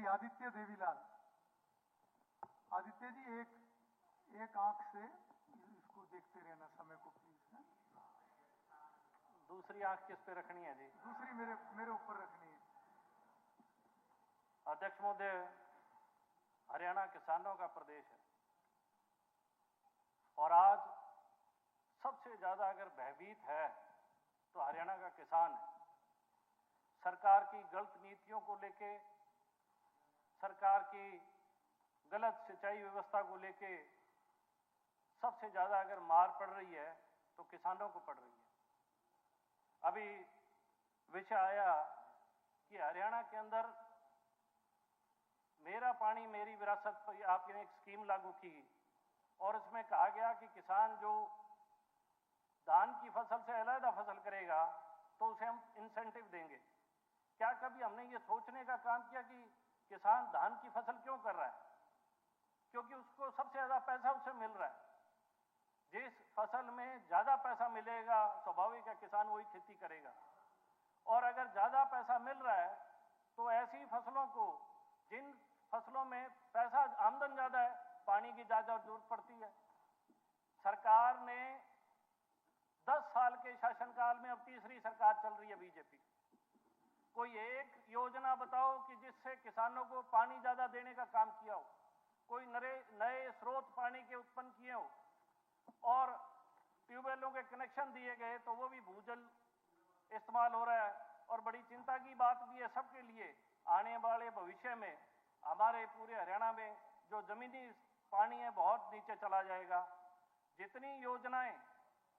श्री आदित्य देवीलाल। आदित्य जी एक आंख से इसको देखते रहना समय को प्लीज। दूसरी आंख किस पे रखनी है जी? दूसरी मेरे ऊपर रखनी है। अध्यक्ष महोदय, हरियाणा किसानों का प्रदेश है और आज सबसे ज्यादा अगर भयभीत है तो हरियाणा का किसान है। सरकार की गलत नीतियों को लेके, सरकार की गलत सिंचाई व्यवस्था को लेके सबसे ज्यादा अगर मार पड़ रही है तो किसानों को पड़ रही है। अभी विषय आया कि हरियाणा के अंदर मेरा पानी मेरी विरासत पर आपने एक स्कीम लागू की और इसमें कहा गया कि किसान जो धान की फसल से अलग फसल करेगा तो उसे हम इंसेंटिव देंगे। क्या कभी हमने ये सोचने का काम किया कि किसान धान की फसल क्यों कर रहा है? क्योंकि उसको सबसे ज्यादा पैसा उससे मिल रहा है। जिस फसल में ज्यादा पैसा मिलेगा स्वाभाविक है किसान वही खेती करेगा। और अगर ज्यादा पैसा मिल रहा है तो ऐसी फसलों को, जिन फसलों में पैसा आमदन ज्यादा है, पानी की ज्यादा जरूरत पड़ती है। सरकार ने 10 साल के शासनकाल में अब तीसरी सरकार चल रही है बीजेपी। कोई एक योजना बताओ कि जिससे किसानों को पानी ज्यादा देने का काम किया हो, कोई नए स्रोत पानी के उत्पन्न किए हो और ट्यूबवेलों के कनेक्शन दिए गए तो वो भी भूजल इस्तेमाल हो रहा है। और बड़ी चिंता की बात भी है सबके लिए, आने वाले भविष्य में हमारे पूरे हरियाणा में जो जमीनी पानी है बहुत नीचे चला जाएगा। जितनी योजनाएं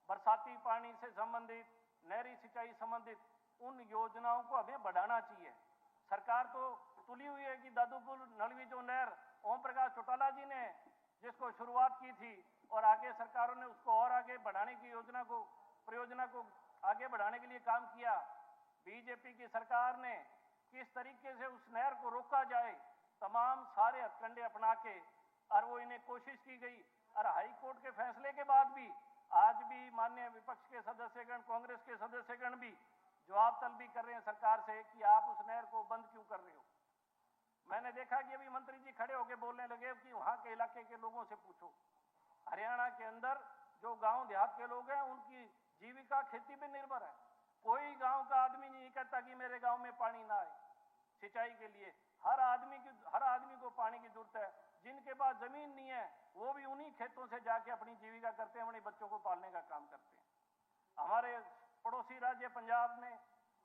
बरसाती पानी से संबंधित, नहरी सिंचाई संबंधित, उन योजनाओं को हमें बढ़ाना चाहिए। सरकार तो तुली हुई है कि दादूपुर नलवी जो नहर ओम प्रकाश चौटाला जी ने जिसको शुरुआत की थी और आगे सरकारों ने उसको और आगे बढ़ाने की परियोजना को आगे बढ़ाने के लिए काम किया। बीजेपी की सरकार ने किस तरीके से उस नहर को रोका जाए, तमाम सारे हथकंडे अपना के और वो इन्हें कोशिश की गई। और हाई कोर्ट के फैसले के बाद भी आज भी माननीय विपक्ष के सदस्यगण, कांग्रेस के सदस्यगण भी जवाब तलब कर रहे हैं सरकार से कि आप उस नहर को बंद क्यों कर रहे हो। मैंने देखा कि अभी मंत्री जी खड़े होकर बोलने लगे कि वहां के इलाके के लोगों से पूछो। हरियाणा के अंदर जो गांव देहात के लोग हैं उनकी जीविका खेती पे निर्भर है। कोई गांव का आदमी नहीं कहता कि मेरे गांव में पानी ना आए सिंचाई के लिए। हर आदमी को पानी की जरूरत है। जिनके पास जमीन नहीं है वो भी उन्हीं खेतों से जाके अपनी जीविका करते हैं, अपने बच्चों को पालने का काम करते हैं। हमारे पड़ोसी राज्य पंजाब में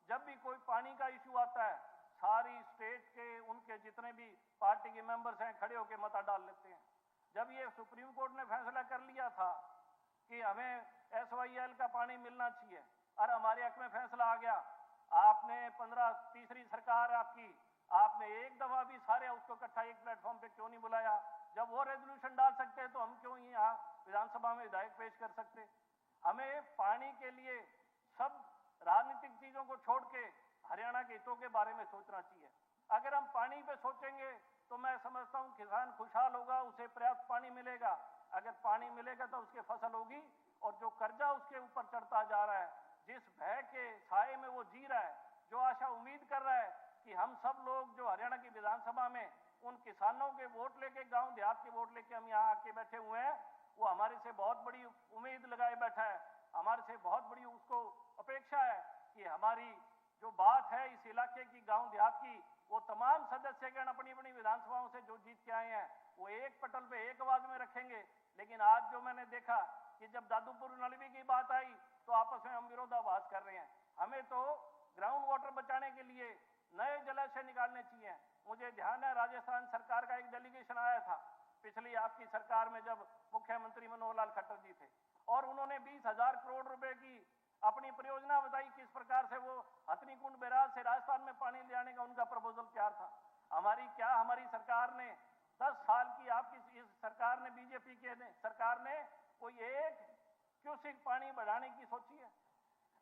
जब भी कोई पानी का इश्यू आता है, सारी स्टेट के उनके जितने भी पार्टी के मेंबर्स हैं खड़े होकर मता डाल लेते हैं। जब ये सुप्रीम कोर्ट ने फैसला कर लिया था कि हमें SYL का पानी मिलना चाहिए और हमारे हक में फैसला आ गया, आपने तीसरी सरकार आपकी, आपने एक दफा भी सारे उसको इकट्ठा एक प्लेटफॉर्म पे क्यों नहीं बुलाया? जब वो रेजोल्यूशन डाल सकते हैं तो हम क्यों यहाँ विधानसभा में विधायक पेश कर सकते? हमें पानी के लिए सब राजनीतिक चीजों को छोड़ के हरियाणा के हितों के बारे में सोचना चाहिए। अगर हम पानी पे सोचेंगे तो मैं समझता हूं किसान खुशहाल होगा, उसे पर्याप्त पानी मिलेगा। अगर पानी मिलेगा तो उसकी फसल होगी। और जो कर्जा उसके ऊपर चढ़ता जा रहा है, जिस भय के साए में वो जी रहा है, जो आशा उम्मीद कर रहा है कि हम सब लोग जो हरियाणा की विधानसभा में उन किसानों के वोट लेके, गांव देहात के वोट लेके हम यहाँ आके बैठे हुए हैं, वो हमारे से बहुत बड़ी उम्मीद लगाए बैठा है। हमारे से बहुत बड़ी उसको अपेक्षा है कि हमारी जो बात है इस इलाके की, गांव देहात की, वो तमाम सदस्यगण अपनी अपनी विधानसभाओं से जो जीत के आए हैं वो एक पटल पे एक आवाज में रखेंगे। लेकिन आज जो मैंने देखा कि जब दादूपुर नलवी की बात आई तो आपस में हम विरोधाभास कर रहे हैं। हमें तो ग्राउंड वाटर बचाने के लिए नए जलाशय निकालने चाहिए। मुझे ध्यान है राजस्थान सरकार का एक डेलीगेशन आया था पिछली आपकी सरकार में, जब मुख्यमंत्री मनोहर लाल खट्टर जी थे, और उन्होंने 20,000 करोड़ रुपए की अपनी परियोजना बताई किस प्रकार से वो हथनीकुंड बैराज से राजस्थान में पानी ले आने का उनका प्रपोजल तैयार था। हमारी सरकार ने 10 साल की आपकी इस सरकार ने, बीजेपी के सरकार ने कोई एक क्यूसेक पानी बढ़ाने की सोची है?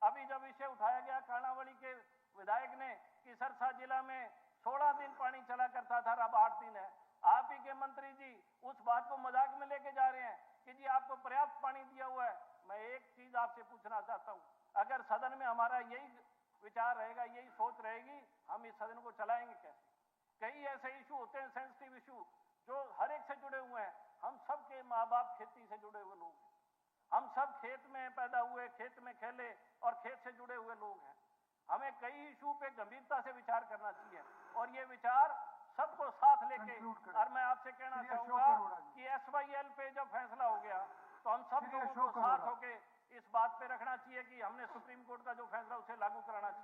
अभी जब विषय उठाया गया काणावली के विधायक ने कि सरसा जिला में 16 दिन पानी चला करता था, अब 8 दिन है। आप ही के मंत्री जी उस बात को मजाक में लेके जा रहे हैं कि जी आपको पर्याप्त पानी दिया हुआ है। मैं एक चीज आपसे पूछना चाहता हूं, अगर सदन में हमारा यही विचार रहेगा, यही सोच रहेगी, हम इस सदन को चलाएंगे कैसे? कई ऐसे इशू होते हैं, सेंसिटिव इशू, जो हर एक से जुड़े हुए हैं। हम सब के माँ बाप खेती से जुड़े हुए लोग हैं, हम सब खेत में पैदा हुए, खेत में खेले और खेत से जुड़े हुए लोग हैं। हमें कई इशू पे गंभीरता से विचार करना चाहिए और ये विचार सबको साथ लेके। और मैं आपसे कहना चाहूंगा कि SYL पे जब फैसला हो गया तो हम सब लोगों को साथ होके इस बात पे रखना चाहिए कि हमने सुप्रीम कोर्ट का जो फैसला उसे लागू कराना चाहिए।